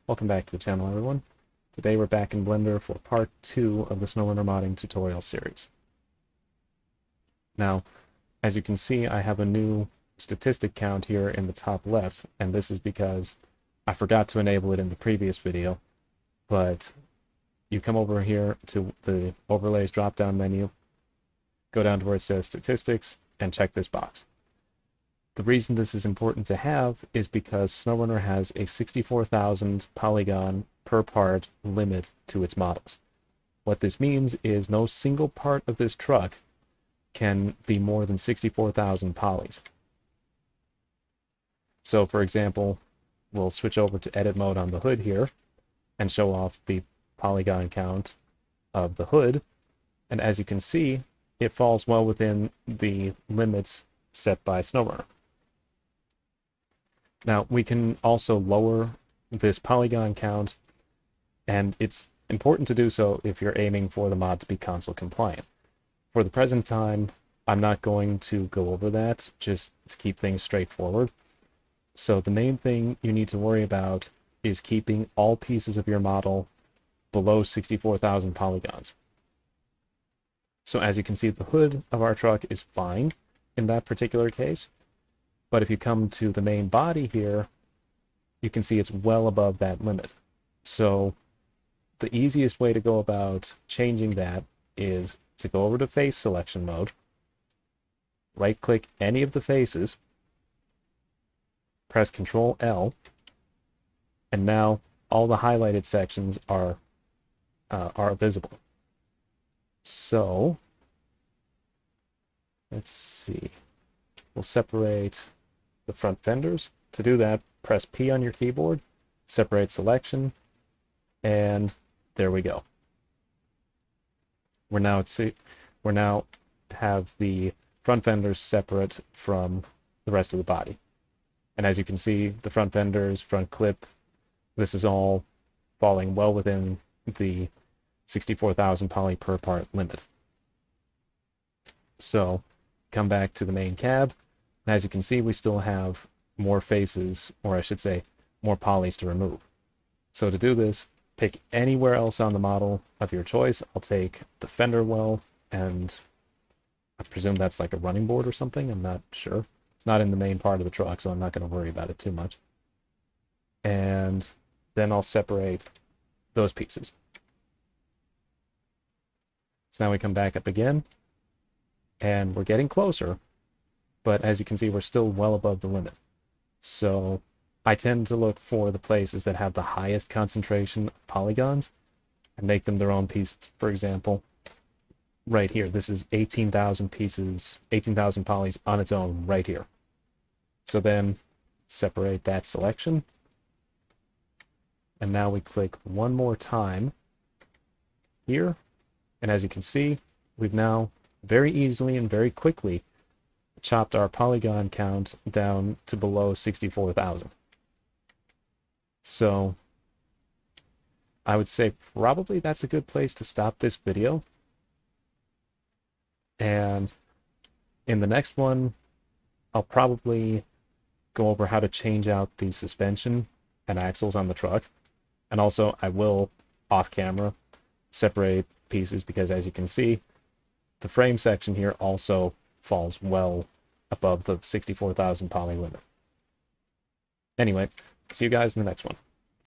Welcome back to the channel, everyone. Today we're back in Blender for part 2 of the Snowrunner modding tutorial series. Now, as you can see, I have a new statistic count here in the top left, and this is because I forgot to enable it in the previous video, but you come over here to the Overlays drop-down menu, go down to where it says Statistics, and check this box. The reason this is important to have is because Snowrunner has a 64,000 polygon per part limit to its models. What this means is no single part of this truck can be more than 64,000 polys. So for example, we'll switch over to edit mode on the hood here and show off the polygon count of the hood. And as you can see, it falls well within the limits set by Snowrunner. Now, we can also lower this polygon count, and it's important to do so if you're aiming for the mod to be console compliant. For the present time, I'm not going to go over that, just to keep things straightforward. So the main thing you need to worry about is keeping all pieces of your model below 64,000 polygons. So as you can see, the hood of our truck is fine in that particular case. But if you come to the main body here, you can see it's well above that limit. So the easiest way to go about changing that is to go over to face selection mode, right-click any of the faces, press Ctrl L, and now all the highlighted sections are visible. So let's see. We'll separate the front fenders. To do that, press P on your keyboard, separate selection, and there we go. We're now have the front fenders separate from the rest of the body. And as you can see, the front fenders, front clip, this is all falling well within the 64,000 poly per part limit. So come back to the main cab. And as you can see, we still have more faces, or I should say, more polys to remove. So to do this, pick anywhere else on the model of your choice. I'll take the fender well, and I presume that's like a running board or something. I'm not sure. It's not in the main part of the truck, so I'm not going to worry about it too much. And then I'll separate those pieces. So now we come back up again, and we're getting closer. But as you can see, we're still well above the limit. So I tend to look for the places that have the highest concentration of polygons and make them their own pieces. For example, right here, this is 18,000 pieces, 18,000 polys on its own right here. So then separate that selection. And now we click one more time here. And as you can see, we've now very easily and very quickly chopped our polygon count down to below 64,000. So I would say probably that's a good place to stop this video. And in the next one, I'll probably go over how to change out the suspension and axles on the truck. And also I will, off camera, separate pieces because as you can see, the frame section here also falls well above the 64,000 poly limit. Anyway, see you guys in the next one.